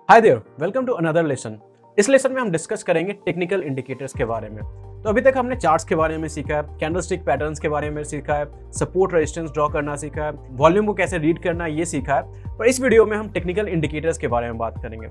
Hi there, welcome to another lesson. इस lesson में हम डिस्कस करेंगे टेक्निकल इंडिकेटर्स के बारे में। तो अभी तक हमने चार्ट्स के बारे में सीखा है, कैंडलस्टिक पैटर्न्स के बारे में सीखा है, सपोर्ट रेजिस्टेंस ड्रॉ करना सीखा है, वॉल्यूम को कैसे रीड करना ये सीखा है। पर इस वीडियो में हम टेक्निकल इंडिकेटर्स के बारे में बात करेंगे।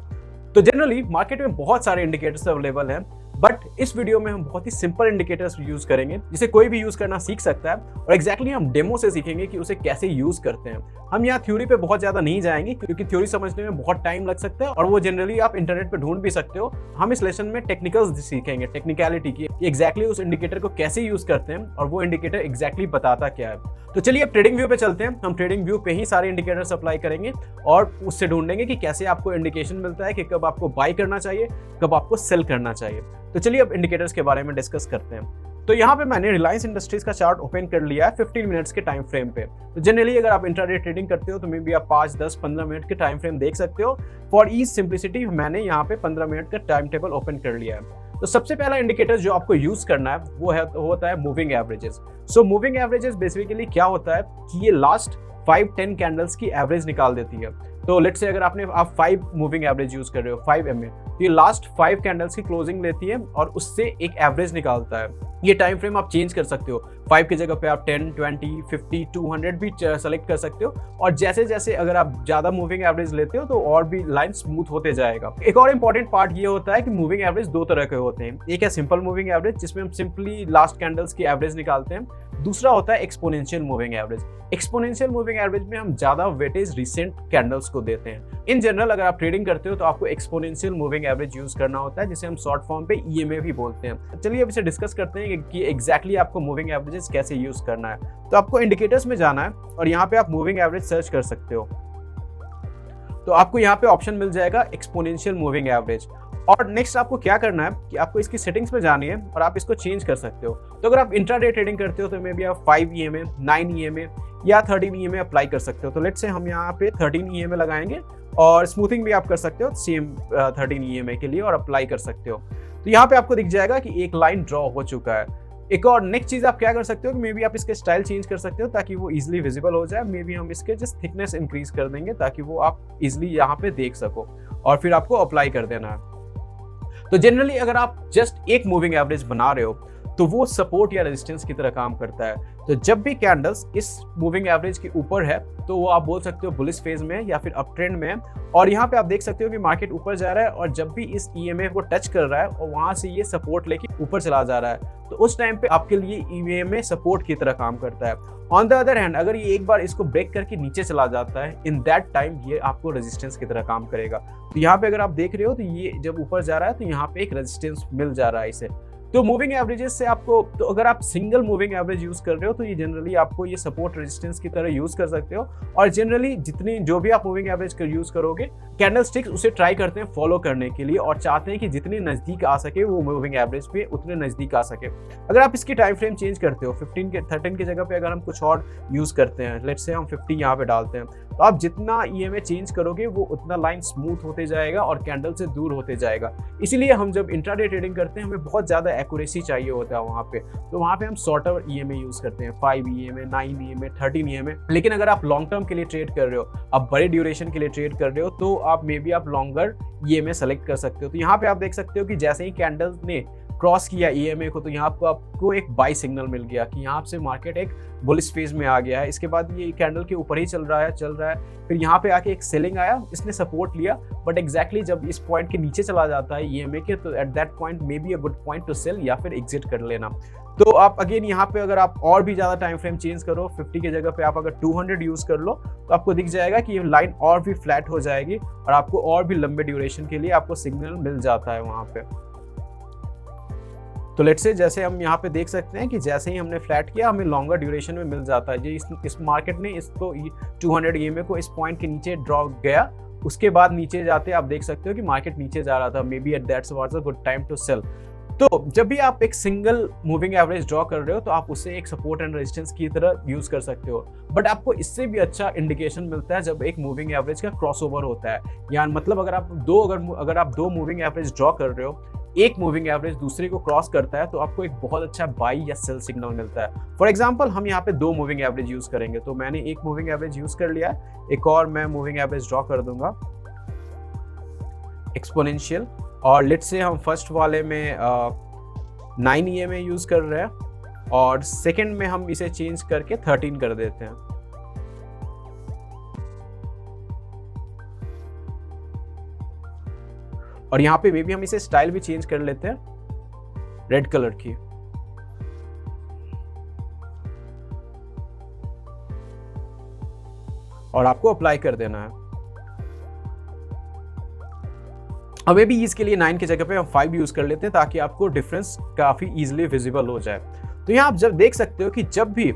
तो जनरली मार्केट में बहुत सारे इंडिकेटर्स अवेलेबल हैं, बट इस वीडियो में हम बहुत ही सिंपल इंडिकेटर्स यूज करेंगे जिसे कोई भी यूज करना सीख सकता है। और एग्जैक्टली हम डेमो से सीखेंगे कि उसे कैसे यूज करते हैं। हम यहाँ थ्योरी पे बहुत ज्यादा नहीं जाएंगे क्योंकि थ्योरी समझने में बहुत टाइम लग सकता है और वो जनरली आप इंटरनेट पे ढूंढ भी सकते हो। हम इस लेसन में टेक्निकल्स सीखेंगे, टेक्निकलिटी की एग्जैक्टली उस इंडिकेटर को कैसे यूज करते हैं और वो इंडिकेटर एग्जैक्टली बताता क्या है। तो चलिए अब ट्रेडिंग व्यू पे चलते हैं। हम ट्रेडिंग व्यू पे ही सारे इंडिकेटर्स अप्लाई करेंगे और उससे ढूंढेंगे कि कैसे आपको इंडिकेशन मिलता है कि कब आपको बाय करना चाहिए, कब आपको सेल करना चाहिए। तो चलिए अब इंडिकेटर्स के बारे में डिस्कस करते हैं। तो यहाँ पे मैंने रिलायंस इंडस्ट्रीज का चार्ट ओपन कर लिया है 15 मिनट्स के टाइम फ्रेम पे। तो जनरली अगर आप इंट्राडे ट्रेडिंग करते हो तो मे बी आप 5, 10, 15 मिनट के टाइम फ्रेम देख सकते हो। फॉर ईज सिंप्लिसिटी मैंने यहाँ पे 15 मिनट का टाइम टेबल ओपन कर लिया है। तो सबसे पहला इंडिकेटर जो आपको यूज करना है वो होता है moving averages. So moving averages basically क्या होता है कि ये लास्ट 5-10 कैंडल्स की एवरेज निकाल देती है। तो लेट्स से अगर आप 5 मूविंग एवरेज यूज कर रहे हो 5 MA, तो ये लास्ट 5 कैंडल्स की क्लोजिंग लेती है और उससे एक एवरेज निकालता है। ये टाइम फ्रेम आप चेंज कर सकते हो, 5 की जगह पे आप 10, 20, 50, 200 भी सेलेक्ट कर सकते हो। और जैसे जैसे अगर आप ज्यादा मूविंग एवरेज लेते हो तो और भी लाइन स्मूथ होते जाएगा। एक और इंपॉर्टेंट पार्ट ये होता है कि मूविंग एवरेज दो तरह के होते हैं। एक है सिंपल मूविंग एवरेज जिसमें हम सिंपली लास्ट कैंडल्स की एवरेज निकालते हैं। दूसरा होता है exponential moving average. Exponential moving average में हम ज्यादा वेटेज रिसेंट कैंडल्स को देते हैं। इन जनरल अगर आप ट्रेडिंग करते हो तो आपको एक्सपोनेंशियल मूविंग एवरेज यूज करना होता है जिसे हम शॉर्ट फॉर्म पे EMA भी बोलते हैं। चलिए अब इसे डिस्कस करते हैं कि एग्जैक्टली आपको मूविंग एवरेजेस कैसे यूज करना है। तो आपको इंडिकेटर्स में जाना है और यहाँ पे आप मूविंग एवरेज सर्च कर सकते हो। तो आपको यहाँ पे ऑप्शन मिल जाएगा एक्सपोनेंशियल मूविंग एवरेज। और नेक्स्ट आपको क्या करना है कि आपको इसकी सेटिंग्स में जानी है और आप इसको चेंज कर सकते हो। तो अगर आप इंट्राडे ट्रेडिंग करते हो तो मे बी आप 5 EMA, 9 EMA या 13 EMA अप्लाई कर सकते हो। तो लेट्स से हम यहाँ पे 13 EMA लगाएंगे और स्मूथिंग भी आप कर सकते हो सेम 13 EMA के लिए और अप्लाई कर सकते हो। तो यहाँ पे आपको दिख जाएगा कि एक लाइन ड्रॉ हो चुका है। एक और नेक्स्ट चीज आप क्या कर सकते हो कि मे बी आप इसके स्टाइल चेंज कर सकते हो ताकि वो इजीली विजिबल हो जाए। मे बी हम इसके जस्ट थिकनेस इंक्रीज कर देंगे ताकि वो आप इजीली यहाँ पे देख सको और फिर आपको अप्लाई कर देना है। तो जनरली अगर आप जस्ट एक मूविंग एवरेज बना रहे हो तो वो सपोर्ट या रेजिस्टेंस की तरह काम करता है। तो जब भी कैंडल्स इस मूविंग एवरेज के ऊपर है तो वो आप बोल सकते हो बुलिश फेज में या फिर अप ट्रेंड में है। और यहाँ पे आप देख सकते हो कि मार्केट ऊपर जा रहा है और जब भी इस EMA को टच कर रहा है और वहां से ये सपोर्ट लेके ऊपर चला जा रहा है तो उस टाइम पे आपके लिए EMA सपोर्ट की तरह काम करता है। ऑन द अदर हैंड अगर ये एक बार इसको ब्रेक करके नीचे चला जाता है इन दैट टाइम ये आपको रेजिस्टेंस की तरह काम करेगा। तो यहाँ पे अगर आप देख रहे हो तो ये जब ऊपर जा रहा है तो यहाँ पे एक रेजिस्टेंस मिल जा रहा है इसे। तो मूविंग एवरेजेस से आपको, तो अगर आप सिंगल मूविंग एवरेज यूज कर रहे हो तो ये जनरली आपको ये सपोर्ट रेजिस्टेंस की तरह यूज कर सकते हो। और जनरली जितनी जो भी आप मूविंग एवरेज यूज करोगे कैंडलस्टिक्स उसे ट्राई करते हैं फॉलो करने के लिए और चाहते हैं कि जितने नजदीक आ सके वो मूविंग एवरेज पे उतने नजदीक आ सके। अगर आप इसकी टाइम फ्रेम चेंज करते हो 13 की जगह पे अगर हम कुछ और यूज करते हैं, लेट्स से हम 50 यहाँ पे डालते हैं, तो आप जितना EMA चेंज करोगे वो उतना लाइन स्मूथ होते जाएगा और कैंडल से दूर होते जाएगा। इसीलिए हम जब इंट्राडे ट्रेडिंग करते हैं हमें बहुत ज्यादा एक्यूरेसी चाहिए होता है वहाँ पे। तो वहाँ पे हम शॉर्टर EMA यूज करते हैं, 5 EMA, 9 EMA, 13 EMA। लेकिन अगर आप लॉन्ग टर्म के लिए ट्रेड कर रहे हो, आप बड़े ड्यूरेशन के लिए ट्रेड कर रहे हो तो आप मे बी आप लॉन्गर EMA सेलेक्ट कर सकते हो। तो यहाँ पे आप देख सकते हो कि जैसे ही कैंडल ने क्रॉस किया EMA को तो यहाँ पर आपको एक बाई सिग्नल मिल गया कि यहाँ से मार्केट एक बुलिश फेज में आ गया है। इसके बाद ये कैंडल के ऊपर ही चल रहा है। फिर यहाँ पे आके एक सेलिंग आया, इसने सपोर्ट लिया, बट एग्जैक्टली जब इस पॉइंट के नीचे चला जाता है EMA के तो at that point may be a good point to sell या फिर एग्जिट कर लेना। तो आप अगेन यहाँ पे अगर आप और भी ज्यादा टाइम फ्रेम चेंज करो 50 की जगह पे आप अगर 200 यूज कर लो तो आपको दिख जाएगा कि ये लाइन और भी फ्लैट हो जाएगी और आपको और भी लंबे ड्यूरेशन के लिए आपको सिग्नल मिल जाता है वहां पे। तो लेट्स से जैसे हम यहाँ पे देख सकते हैं कि जैसे ही हमने फ्लैट किया हमें लॉन्गर ड्यूरेशन में मिल जाता है। जी इस मार्केट ने इसको 200 EMA को इस पॉइंट के नीचे ड्रॉ गया, उसके बाद नीचे जाते आप देख सकते हो कि मार्केट नीचे जा रहा था, maybe at that's was a good time to sell. तो जब भी आप एक सिंगल मूविंग एवरेज ड्रॉ कर रहे हो तो आप उसे एक सपोर्ट एंड रेजिस्टेंस की तरह यूज कर सकते हो। बट आपको इससे भी अच्छा इंडिकेशन मिलता है जब एक मूविंग एवरेज का क्रॉसओवर होता है। यानी मतलब अगर आप दो मूविंग एवरेज ड्रॉ कर रहे हो, एक मूविंग एवरेज दूसरे को क्रॉस करता है तो आपको एक बहुत अच्छा बाई या सेल सिग्नल मिलता है। फॉर एग्जांपल हम यहाँ पे 2 मूविंग एवरेज यूज करेंगे, तो मैंने एक मूविंग एवरेज यूज कर लिया है, एक और मैं मूविंग एवरेज ड्रॉ कर दूंगा। एक्सपोनेंशियल, और लेट्स से हम फर्स्ट वाले में 9 EMA यूज कर रहे हैं और सेकंड में हम इसे चेंज करके 13 कर देते हैं। और यहाँ पे मे भी हम इसे स्टाइल भी चेंज कर लेते हैं रेड कलर की। और आपको अप्लाई कर देना है। अभी भी इसके लिए 9 की जगह पे हम 5 यूज कर लेते हैं ताकि आपको डिफरेंस काफी इजीली विजिबल हो जाए। तो यहाँ आप जब देख सकते हो कि जब भी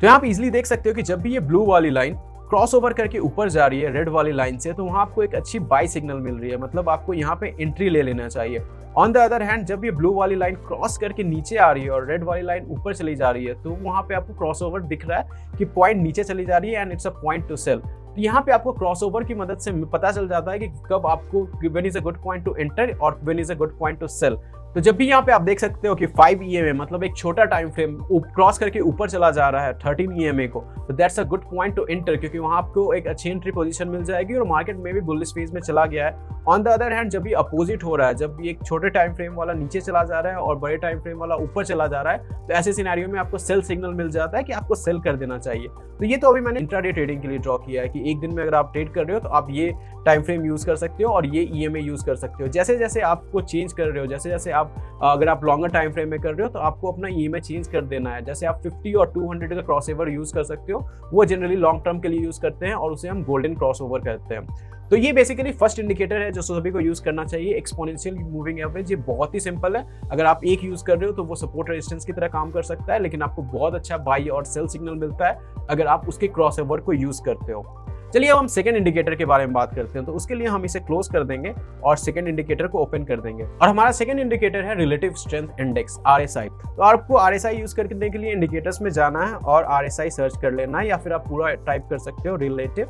आप इजीली देख सकते हो कि जब भी ये ब्लू वाली लाइन क्रॉस ओवर करके ऊपर जा रही है रेड वाली लाइन से, तो वहां आपको एक अच्छी बाय सिग्नल मिल रही है, मतलब आपको यहाँ पे एंट्री ले लेना चाहिए। ऑन द अदर हैंड जब ये ब्लू वाली लाइन क्रॉस करके नीचे आ रही है और रेड वाली लाइन ऊपर चली जा रही है, तो वहां पे आपको क्रॉस ओवर दिख रहा है कि पॉइंट नीचे चली जा रही है and it's a point to sell. तो यहाँ पे आपको क्रॉस ओवर की मदद से पता चल जाता है कि कब आपको when is a good point to enter और when is a good point to sell. तो जब भी यहाँ पे आप देख सकते हो कि 5 EMA मतलब एक छोटा टाइम फ्रेम क्रॉस करके ऊपर चला जा रहा है 13 EMA को, तो that's a good point to enter, क्योंकि वहां आपको एक अच्छी एंट्री पोजीशन मिल जाएगी और मार्केट में भी बुलिश फेज में चला गया है। ऑन द अदर हैंड जब भी अपोजिट हो रहा है, जब भी एक छोटे टाइम फ्रेम वाला नीचे चला जा रहा है और बड़े टाइम फ्रेम वाला ऊपर चला जा रहा है, तो ऐसे सिनेरियो में आपको सेल सिग्नल मिल जाता है कि आपको सेल कर देना चाहिए। तो ये तो अभी मैंने इंट्राडे ट्रेडिंग के लिए ड्रॉ किया है कि एक दिन में अगर आप ट्रेड कर रहे हो तो आप ये टाइम फ्रेम यूज कर सकते हो और ये EMA यूज कर सकते हो। जैसे जैसे आपको चेंज कर रहे हो, जैसे जैसे आप अगर आप लॉन्गर टाइम फ्रेम में कर रहे हो तो आपको अपना EMA चेंज कर देना है। जैसे आप 50 और 200 का क्रॉस ओवर यूज कर सकते हो, वो जनरली लॉन्ग टर्म के लिए यूज करते हैं और उसे हम गोल्डन क्रॉस ओवर कहते हैं। तो ये बेसिकली फर्स्ट इंडिकेटर है जो सभी को यूज करना चाहिए, एक्सपोनेंशियल मूविंग एवरेज। ये बहुत ही सिंपल है, अगर आप एक यूज कर रहे हो तो वो सपोर्ट रेजिस्टेंस की तरह काम कर सकता है, लेकिन आपको बहुत अच्छा बाई और सेल सिग्नल मिलता है अगर आप उसके क्रॉस ओवर को यूज करते हो। चलिए अब हम सेकंड इंडिकेटर के बारे में बात करते हैं। तो उसके लिए हम इसे क्लोज कर देंगे और सेकंड इंडिकेटर को ओपन कर देंगे, और हमारा सेकंड इंडिकेटर है रिलेटिव स्ट्रेंथ इंडेक्स RSI। तो आपको RSI यूज करने के लिए इंडिकेटर्स में जाना है और RSI सर्च कर लेना है, या फिर आप पूरा टाइप कर सकते हो रिलेटिव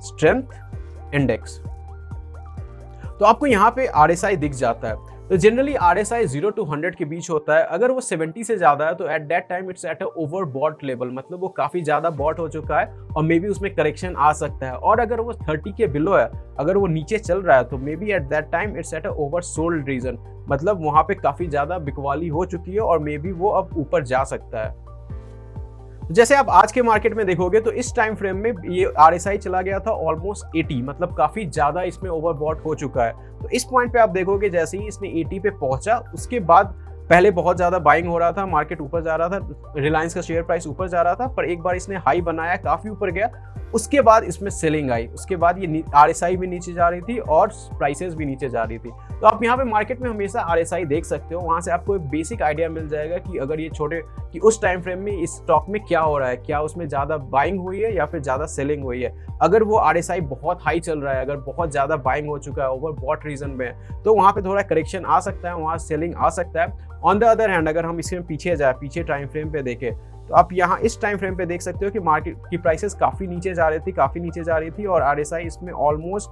स्ट्रेंथ इंडेक्स। तो आपको यहाँ पे RSI दिख जाता है। तो जनरली RSI 0 to 100 के बीच होता है। अगर वो 70 से ज्यादा है तो at that time it's at a overbought level, मतलब वो काफी ज्यादा बॉट हो चुका है और मे बी उसमें करेक्शन आ सकता है। और अगर वो 30 के बिलो है, अगर वो नीचे चल रहा है, तो maybe at that time it's at a oversold region, मतलब वहां पे काफी ज्यादा बिकवाली हो चुकी है और मे बी वो अब ऊपर जा सकता है। जैसे आप आज के मार्केट में देखोगे तो इस टाइम फ्रेम में ये RSI चला गया था ऑलमोस्ट 80, मतलब काफी ज्यादा इसमें ओवरबॉट हो चुका है। तो इस पॉइंट पे आप देखोगे जैसे ही इसने 80 पे पहुंचा, उसके बाद पहले बहुत ज्यादा बाइंग हो रहा था, मार्केट ऊपर जा रहा था, रिलायंस का शेयर प्राइस ऊपर जा रहा था, पर एक बार इसने हाई बनाया, काफी ऊपर गया, उसके बाद इसमें सेलिंग आई, उसके बाद ये RSI भी नीचे जा रही थी और प्राइसेस भी नीचे जा रही थी। तो आप यहाँ पे मार्केट में हमेशा RSI देख सकते हो, वहां से आपको एक बेसिक आइडिया मिल जाएगा कि अगर ये छोटे कि उस टाइम फ्रेम में इस स्टॉक में क्या हो रहा है, क्या उसमें ज्यादा बाइंग हुई है या फिर ज्यादा सेलिंग हुई है। अगर वो RSI बहुत हाई चल रहा है, अगर बहुत ज्यादा बाइंग हो चुका है, ओवरबॉट रीजन में, तो वहां पे थोड़ा करेक्शन आ सकता है, वहां सेलिंग आ सकता है। ऑन द अदर हैंड अगर हम इसमें पीछे जाए, पीछे टाइम फ्रेम पे देखें, तो आप यहाँ इस टाइम फ्रेम पे देख सकते हो कि मार्केट की प्राइसेस काफी नीचे जा रही थी और RSI इसमें ऑलमोस्ट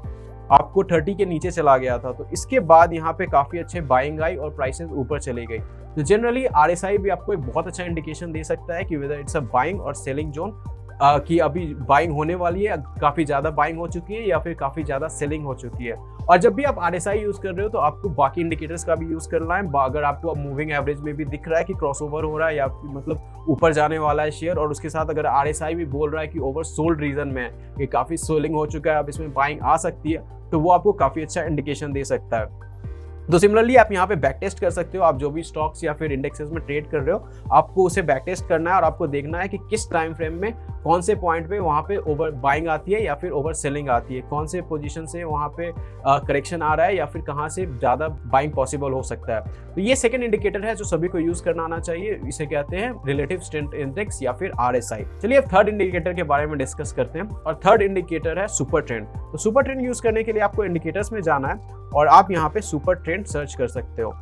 आपको 30 के नीचे चला गया था। तो इसके बाद यहाँ पे काफी अच्छे बाइंग आई और प्राइसेस ऊपर चली गई। तो जनरली RSI भी आपको एक बहुत अच्छा इंडिकेशन दे सकता है कि वेदर इट्स अ बाइंग और सेलिंग जोन, कि अभी बाइंग होने वाली है, काफी ज्यादा बाइंग हो चुकी है या फिर काफी ज्यादा सेलिंग हो चुकी है। और जब भी आप RSI यूज कर रहे हो तो आपको बाकी इंडिकेटर्स का भी यूज करना है। अगर आपको मूविंग एवरेज में भी दिख रहा है कि क्रॉसओवर हो रहा है या मतलब ऊपर जाने वाला है शेयर, और उसके साथ अगर RSI भी बोल रहा है कि ओवर सोल्ड रीजन में ये काफी सोलिंग हो चुका है, अब इसमें बाइंग आ सकती है, तो वो आपको काफी अच्छा इंडिकेशन दे सकता है। तो सिमिलरली आप यहाँ पे बैक टेस्ट कर सकते हो। आप जो भी स्टॉक्स या फिर इंडेक्सेस में ट्रेड कर रहे हो, आपको उसे बैक टेस्ट करना है और आपको देखना है कि किस टाइम फ्रेम में कौन से पॉइंट पे वहाँ पे ओवर बाइंग आती है या फिर ओवर सेलिंग आती है, कौन से पोजीशन से वहाँ पे करेक्शन आ रहा है या फिर कहाँ से ज़्यादा बाइंग पॉसिबल हो सकता है। तो ये सेकंड इंडिकेटर है जो सभी को यूज करना आना चाहिए, इसे कहते हैं रिलेटिव स्ट्रेंथ इंडेक्स या फिर RSI। चलिए अब थर्ड इंडिकेटर के बारे में डिस्कस करते हैं, और थर्ड इंडिकेटर है सुपर ट्रेंड। तो सुपर ट्रेंड यूज करने के लिए आपको इंडिकेटर्स में जाना है और आप यहाँ पे सुपर ट्रेंड सर्च कर सकते हो।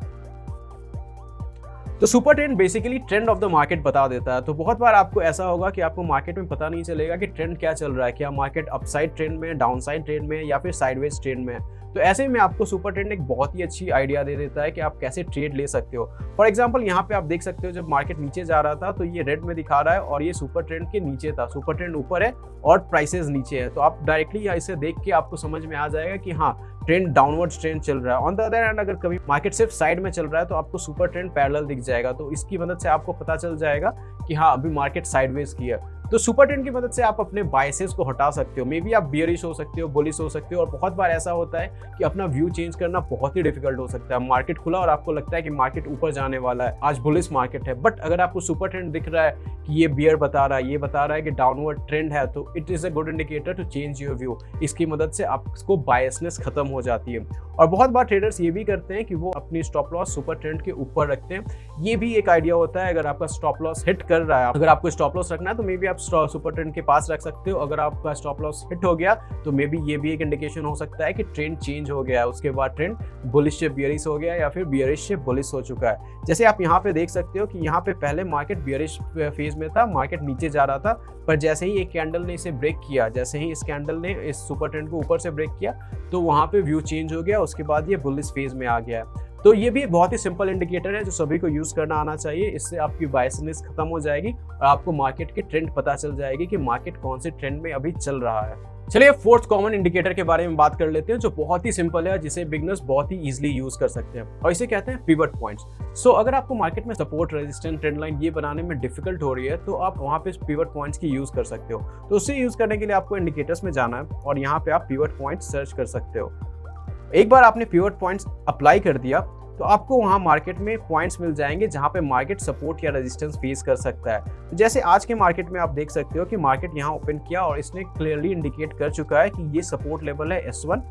तो super trend basically trend of the market बता देता है। तो बहुत बार आपको ऐसा होगा कि आपको मार्केट में पता नहीं चलेगा कि ट्रेंड क्या चल रहा है, क्या मार्केट अपसाइड ट्रेंड में, डाउनसाइड ट्रेंड में या फिर साइडवेज ट्रेंड में है। तो ऐसे में आपको सुपर ट्रेंड एक बहुत ही अच्छी आइडिया दे देता है कि आप कैसे ट्रेड ले सकते हो। फॉर एग्जांपल यहाँ पे आप देख सकते हो जब मार्केट नीचे जा रहा था तो ये रेड में दिखा रहा है और ये सुपर ट्रेंड के नीचे था, सुपर ट्रेंड ऊपर है और प्राइसेस नीचे है। तो आप डायरेक्टली इसे देख के आपको समझ में आ जाएगा कि हाँ ट्रेंड डाउनवर्ड ट्रेंड चल रहा है। ऑन द अदर हैंड अगर कभी मार्केट सिर्फ साइड में चल रहा है तो आपको सुपर ट्रेंड पैरेलल दिख जाएगा। तो इसकी मदद से आपको पता चल जाएगा कि हाँ अभी मार्केट साइडवेज की है। तो सुपर ट्रेंड की मदद से आप अपने बायसेस को हटा सकते हो। मे बी आप बियरिश हो सकते हो, बुलिश हो सकते हो। और बहुत बार ऐसा होता है कि अपना व्यू चेंज करना बहुत ही डिफिकल्ट हो सकता है। मार्केट खुला और आपको लगता है कि मार्केट ऊपर जाने वाला है, आज बुलिश मार्केट है, बट अगर आपको सुपर ट्रेंड दिख रहा है कि ये बियर बता रहा है, ये बता रहा है कि डाउनवर्ड ट्रेंड है, तो it is a good indicator to change your view. इसकी मदद से आपको बायसनेस खत्म हो जाती है। और बहुत बार ट्रेडर्स ये भी करते हैं कि वो अपनी स्टॉप लॉस सुपर ट्रेंड के ऊपर रखते हैं। ये भी एक आइडिया होता है। अगर आपका स्टॉप लॉस हिट कर रहा है, अगर आपको स्टॉप लॉस रखना है तो मे बी आप सुपर ट्रेंड के पास रख सकते हो। अगर आपका स्टॉप लॉस हिट हो गया तो मे बी ये भी एक इंडिकेशन हो सकता है कि ट्रेंड चेंज हो गया है, उसके बाद ट्रेंड बुलिश से बियरिश हो गया या फिर बियरिश से बुलिश हो चुका है। जैसे आप यहाँ पे देख सकते हो कि यहाँ पे पहले मार्केट बियरिश फेज में था, मार्केट नीचे जा रहा था, पर जैसे ही एक कैंडल ने इसे ब्रेक किया, जैसे ही इस कैंडल ने इस सुपर ट्रेंड को ऊपर से ब्रेक किया तो वहाँ पे व्यू चेंज हो गया, उसके बाद ये बुलिश फेज में आ गया है। तो ये भी एक बहुत ही सिंपल इंडिकेटर है जो सभी को यूज करना आना चाहिए। इससे आपकी बायसनेस खत्म हो जाएगी और आपको मार्केट के ट्रेंड पता चल जाएगी कि मार्केट कौन से ट्रेंड में अभी चल रहा है। चलिए फोर्थ कॉमन इंडिकेटर के बारे में बात कर लेते हैं जो बहुत ही सिंपल है, जिसे बिगनर्स बहुत ही इजीली यूज कर सकते हैं और इसे कहते हैं पिवट पॉइंट्स। सो अगर आपको मार्केट में सपोर्ट, रेजिस्टेंस, ट्रेंड लाइन ये बनाने में डिफिकल्ट हो रही है तो आप वहाँ पे पिवट पॉइंट्स की यूज कर सकते हो। तो उसे यूज करने के लिए आपको इंडिकेटर्स में जाना है और यहाँ पे आप पिवट पॉइंट सर्च कर सकते हो। एक बार आपने पिवट पॉइंट्स अप्लाई कर दिया तो आपको वहाँ मार्केट में पॉइंट्स मिल जाएंगे जहाँ पे मार्केट सपोर्ट या रेजिस्टेंस फेस कर सकता है। तो जैसे आज के मार्केट में आप देख सकते हो कि मार्केट यहाँ ओपन किया और इसने क्लियरली इंडिकेट कर चुका है कि ये सपोर्ट लेवल है S1,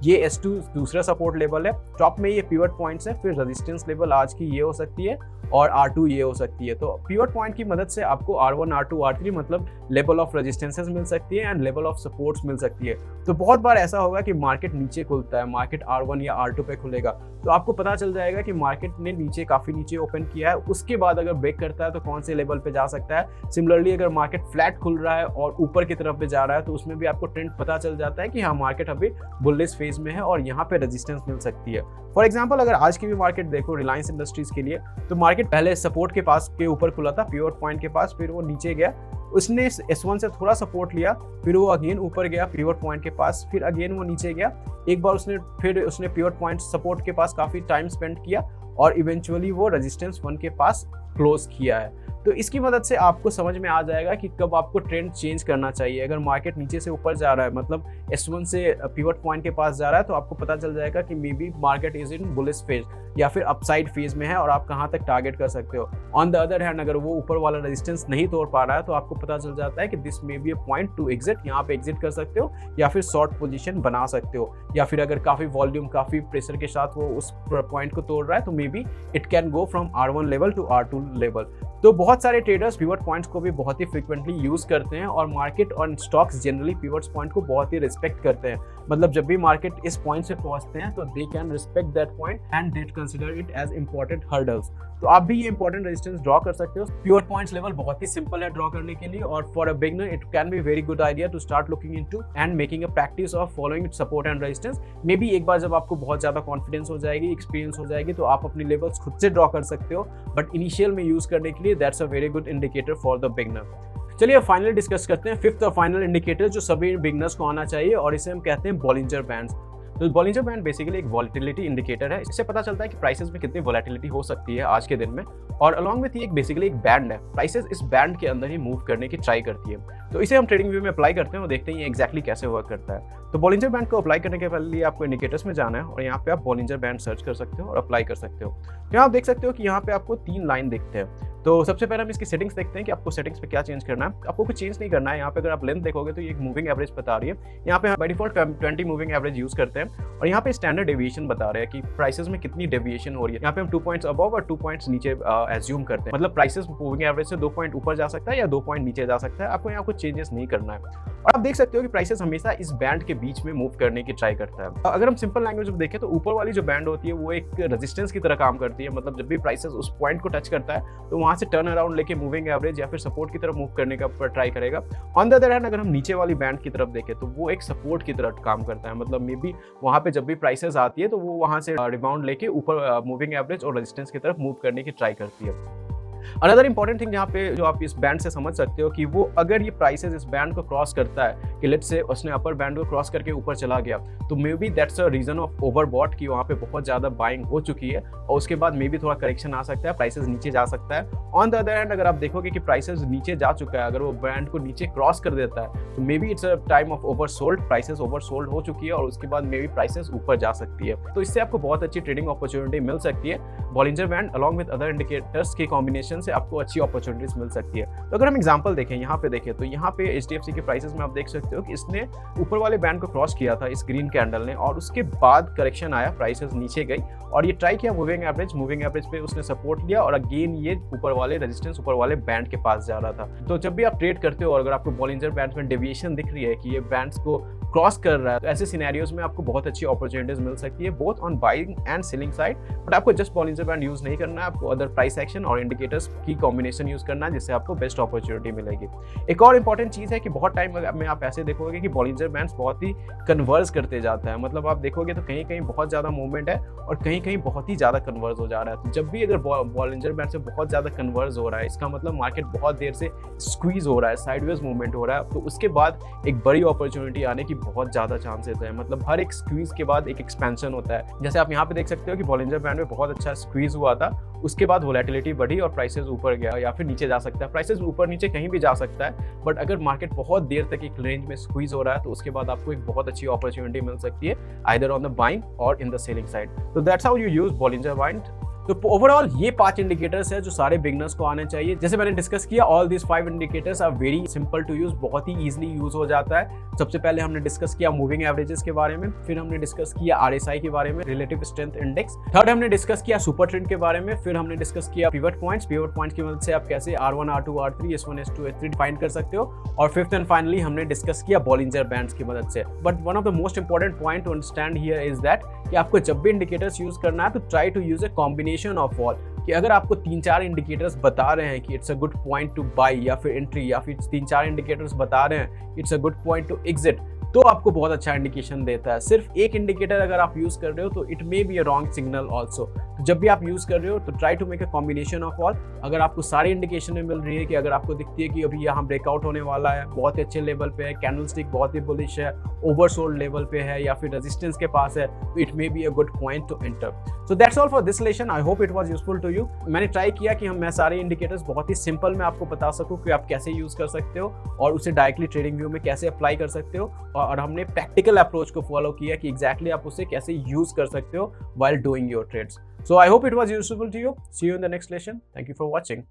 ये S2 दूसरा सपोर्ट लेवल है, टॉप में ये पिवट पॉइंट्स है, फिर रेजिस्टेंस लेवल आज की ये हो सकती है और R2 ये हो सकती है। तो पिवट पॉइंट की मदद से आपको R1, R2, R3 मतलब लेवल ऑफ रेजिस्टेंसेस मिल सकती है एंड लेवल ऑफ सपोर्ट्स मिल सकती है। तो बहुत बार ऐसा होगा कि मार्केट नीचे खुलता है, मार्केट R1 या R2 पे खुलेगा तो आपको पता चल जाएगा कि मार्केट ने नीचे काफी नीचे ओपन किया है, उसके बाद अगर ब्रेक करता है तो कौन से लेवल पे जा सकता है। सिमिलरली अगर मार्केट फ्लैट खुल रहा है और ऊपर की तरफ पे जा रहा है तो उसमें भी आपको ट्रेंड पता चल जाता है कि हाँ मार्केट अभी बुलिश फेज में है और यहाँ पे रेजिस्टेंस मिल सकती है। फॉर एग्जाम्पल अगर आज की भी मार्केट देखो रिलायंस इंडस्ट्रीज के लिए, तो मार्केट पहले सपोर्ट के पास के ऊपर खुला था पिवट पॉइंट के पास, फिर वो नीचे गया, उसने S1 से थोड़ा सपोर्ट लिया, फिर वो अगेन ऊपर गया पिवट पॉइंट के पास, फिर अगेन वो नीचे गया, एक बार उसने पिवट पॉइंट सपोर्ट के पास काफी टाइम स्पेंड किया और इवेंचुअली वो रेजिस्टेंस 1 के पास क्लोज किया है। तो इसकी मदद से आपको समझ में आ जाएगा कि कब आपको ट्रेंड चेंज करना चाहिए। अगर मार्केट नीचे से ऊपर जा रहा है मतलब S1 से पिवट पॉइंट के पास जा रहा है तो आपको पता चल जाएगा कि may be market is in bullish phase या फिर अपसाइड फेज में है और आप कहां तक टारगेट कर सकते हो। ऑन द अदर हैंड अगर वो ऊपर वाला रेजिस्टेंस नहीं तोड़ पा रहा है तो आपको पता चल जाता है कि this may be a point to exit, यहाँ पे एग्जिट कर सकते हो या फिर शॉर्ट पोजीशन बना सकते हो। या फिर अगर काफी वॉल्यूम, काफी प्रेशर के साथ वो उस पॉइंट को तोड़ रहा है तो maybe it can go from R1 level to R2 level. तो बहुत सारे ट्रेडर्स पिवट पॉइंट्स को भी बहुत ही फ्रीक्वेंटली यूज करते हैं और मार्केट और स्टॉक्स जनरली पिवट पॉइंट को बहुत ही रिस्पेक्ट करते हैं। मतलब जब भी मार्केट इस पॉइंट से पहुंचते हैं तो they can respect that point and they consider it as important hurdles. तो आप भी ये इंपॉर्टेंट रेजिस्टेंस ड्रॉ कर सकते हो। पिवट पॉइंट्स लेवल बहुत ही सिंपल है ड्रॉ करने के लिए और for a beginner it can be very good idea to start looking into and making a practice of following support and resistance. Maybe एक बार जब आपको बहुत ज्यादा कॉन्फिडेंस हो जाएगी, एक्सपीरियंस हो जाएगी तो आप अपनी लेवल्स खुद से ड्रॉ कर सकते हो, बट इनिशियल में यूज करने के लिए that's a very good indicator for the beginner. चलिए फाइनली डिस्कस करते हैं फिफ्थ और फाइनल इंडिकेटर जो सभी बिगिनर्स को आना चाहिए और इसे हम कहते हैं बॉलिंजर बैंड्स। तो बॉलिंजर बैंड बेसिकली एक वॉलेटिलिटी इंडिकेटर है। इससे पता चलता है कि प्राइसेस में कितनी वॉलेटिलिटी हो सकती है आज के दिन में और अलॉन्ग विथ ये बेसिकली एक बैंड है, प्राइसेस इस बैंड के अंदर ही मूव करने की ट्राई करती है। तो इसे हम ट्रेडिंग व्यू में अप्लाई करते हैं और देखते हैं ये एक्जैक्टली कैसे वर्क करता है। तो बॉलिंजर बैंड को अप्लाई करने के पहले आपको इंडिकेटर्स में जाना है और यहाँ पे आप बॉलिंजर बैंड सर्च कर सकते हो और अप्लाई कर सकते हो। तो यहाँ आप देख सकते हो कि यहाँ पे आपको 3 लाइन दिखते हैं। तो सबसे पहले हम इसकी सेटिंग्स देखते हैं कि आपको सेटिंग्स पे क्या चेंज करना है। आपको कुछ चेंज नहीं करना है। यहाँ पे अगर आप लेंथ देखोगे तो ये एक मूविंग एवरेज बता रही है। यहाँ पे हम by default 20 moving average use करते हैं और यहाँ पे स्टैंडर्ड डेविएशन बता रहे हैं कि प्राइसेस में कितनी डेविएशन हो रही है। यहाँ पे हम 2 पॉइंट्स अबव और 2 पॉइंट्स नीचे एज्यूम करते हैं। मतलब प्राइसेस मूविंग एवरेज से 2 पॉइंट ऊपर जा सकता है या 2 पॉइंट नीचे जा सकता है। आपको यहाँ कुछ चेंजेस नहीं करना है। और आप देख सकते हो कि प्राइसेस हमेशा इस बैंड के बीच में मूव करने की ट्राई करता है। अगर हम सिंपल लैंग्वेज में देखें तो ऊपर वाली जो बैंड होती है वो एक रेजिस्टेंस की तरह काम करती है, मतलब जब भी प्राइसेस उस पॉइंट को टच करता है तो वहां से टर्न अराउंड लेके मूविंग एवरेज या फिर सपोर्ट की तरफ मूव करने का ट्राई करेगा। ऑन द अदर हैंड अगर हम नीचे वाली बैंड की तरफ देखें तो वो एक सपोर्ट की तरह काम करता है, मतलब मे बी वहां पे जब भी प्राइसेस आती है तो वो वहां से रिबाउंड लेके ऊपर मूविंग एवरेज और रेजिस्टेंस की तरफ मूव करने की ट्राई करती है। अनदर इंपॉर्टेंट थिंग यहाँ पे जो आप इस बैंड से समझ सकते हो कि वो अगर ये प्राइसेस इस बैंड को क्रॉस करता है कि लेट्स से उसने अपर बैंड को क्रॉस करके ऊपर चला गया तो maybe that's a region of overbought कि वहाँ पे बहुत ज़्यादा बाइंग हो चुकी है और उसके बाद मे बी थोड़ा करेक्शन आ सकता है, प्राइसेस नीचे जा सकता है। ऑन द अदर हैंड अगर आप देखोगे कि प्राइसेस नीचे जा चुका है, अगर वो बैंड को नीचे क्रॉस कर देता है तो may be it's a time of oversold, prices oversold हो चुकी है और उसके बाद मे बी प्राइसेस ऊपर जा सकती है। तो इससे आपको बहुत अच्छी ट्रेडिंग अपॉर्चुनिटी मिल सकती है। Bollinger band along with other indicators के कॉम्बिनेशन से आपको अच्छी अपॉर्चुनिटीज मिल सकती है। तो अगर हम एग्जांपल देखें, यहाँ पे देखें तो यहाँ पे HDFC के प्राइसेस में आप देख सकते हो कि इसने ऊपर वाले बैंड को क्रॉस किया था इस ग्रीन कैंडल ने और उसके बाद करेक्शन आया, प्राइसेस नीचे गई और ये ट्राई किया मूविंग एवरेज पे उसने सपोर्ट लिया और अगेन ये ऊपर वाले रेजिस्टेंस ऊपर वाले बैंड के पास जा रहा था। तो जब भी आप ट्रेड करते हो और अगर आपको बॉलिंजर बैंड में डेविएशन दिख रही है कि ये बैंड्स को क्रॉस कर रहा है तो ऐसे सिनेरियोज में आपको बहुत अच्छी अपॉर्चुनिटीज मिल सकती है both on buying and selling side. But आपको जस्ट बॉलिंजर बैंड यूज नहीं करना है, आपको अदर प्राइस एक्शन और इंडिकेटर्स की कॉम्बिनेशन यूज करना है जिससे आपको बेस्ट अपॉर्चुनिटी मिलेगी। एक और इंपॉर्टेंट चीज है कि बहुत टाइम में आप ऐसे देखोगे कि बॉलिंजर बैंड्स बहुत ही कन्वर्स करते जाता है, मतलब आप देखोगे तो कहीं कहीं बहुत ज्यादा मूवमेंट है और कहीं कहीं बहुत ही ज्यादा कन्वर्स हो जा रहा है। तो जब भी अगर बॉलिंजर बैंड से बहुत ज्यादा कन्वर्स हो रहा है इसका मतलब मार्केट बहुत देर से स्क्वीज हो रहा है, साइडवेज मूवमेंट हो रहा है, तो उसके बाद एक बड़ी अपॉर्चुनिटी आने की बहुत ज्यादा चांसेस है। मतलब हर एक स्क्वीज के बाद एक एक्सपेंशन होता है। जैसे आप यहाँ पे देख सकते हो कि बॉलिंजर बैंड में बहुत अच्छा स्क्वीज हुआ था, उसके बाद वोलेटिलिटी बढ़ी और प्राइसेस ऊपर गया या फिर नीचे जा सकता है, प्राइसेस ऊपर नीचे कहीं भी जा सकता है। बट अगर मार्केट बहुत देर तक एक रेंज में स्क्वीज हो रहा है तो उसके बाद आपको एक बहुत अच्छी अपॉर्चुनिटी मिल सकती है आइदर ऑन द बाइंग और इन द सेलिंग साइड। तो that's how you use Bollinger band. तो ओवरऑल ये 5 इंडिकेटर्स है जो सारे बिगनर्स को आने चाहिए। जैसे मैंने डिस्कस किया all this 5 indicators are very simple to use, बहुत ही इजीली यूज हो जाता है। सबसे पहले हमने डिस्कस किया मूविंग एवरेजेस के बारे में, फिर हमने डिस्कस किया RSI के बारे में, रिलेटिव स्ट्रेंथ इंडेक्स, थर्ड हमने डिस्कस किया सुपर ट्रेंड के बारे में, फिर हमने डिस्कस किया पिवट पॉइंट्स की मदद से आप कैसे R1 R2 R3 S1 S2 S3 find कर सकते हो, और फिफ्थ एंड फाइनली हमने डिस्कस किया बॉलिंजर बैंड्स की मदद से। But one of the most important point to understand here is that कि आपको जब भी इंडिकेटर्स यूज करना है तो try to use a combination of all, कि अगर आपको 3-4 इंडिकेटर्स बता रहे हैं कि it's a good point to buy या फिर एंट्री, या फिर 3-4 इंडिकेटर्स बता रहे हैं it's a good point to exit, तो आपको बहुत अच्छा इंडिकेशन देता है। सिर्फ एक इंडिकेटर अगर आप यूज कर रहे हो तो it may be a wrong signal also. तो जब भी आप यूज कर रहे हो तो try to make a combination of all. अगर आपको सारी इंडिकेशन मिल रही है कि अगर आपको दिखती है कि अभी यहाँ ब्रेकआउट होने वाला है, बहुत ही अच्छे लेवल पे है, कैंडलस्टिक बहुत ही बुलिश है, ओवरसोल्ड लेवल पे है या फिर रेजिस्टेंस के पास है, तो it may be a good point to enter. So that's all for this lesson. I hope it was useful to you. मैंने ट्राई किया कि मैं सारे इंडिकेटर्स बहुत ही सिंपल में आपको बता सकूं कि आप कैसे यूज कर सकते हो और उसे डायरेक्टली ट्रेडिंग व्यू में कैसे अप्लाई कर सकते हो, और हमने प्रैक्टिकल अप्रोच को फॉलो किया कि एग्जैक्टली आप उसे कैसे यूज कर सकते हो while doing your trades. So I hope it was useful to you. See you in the next lesson. Thank you for watching.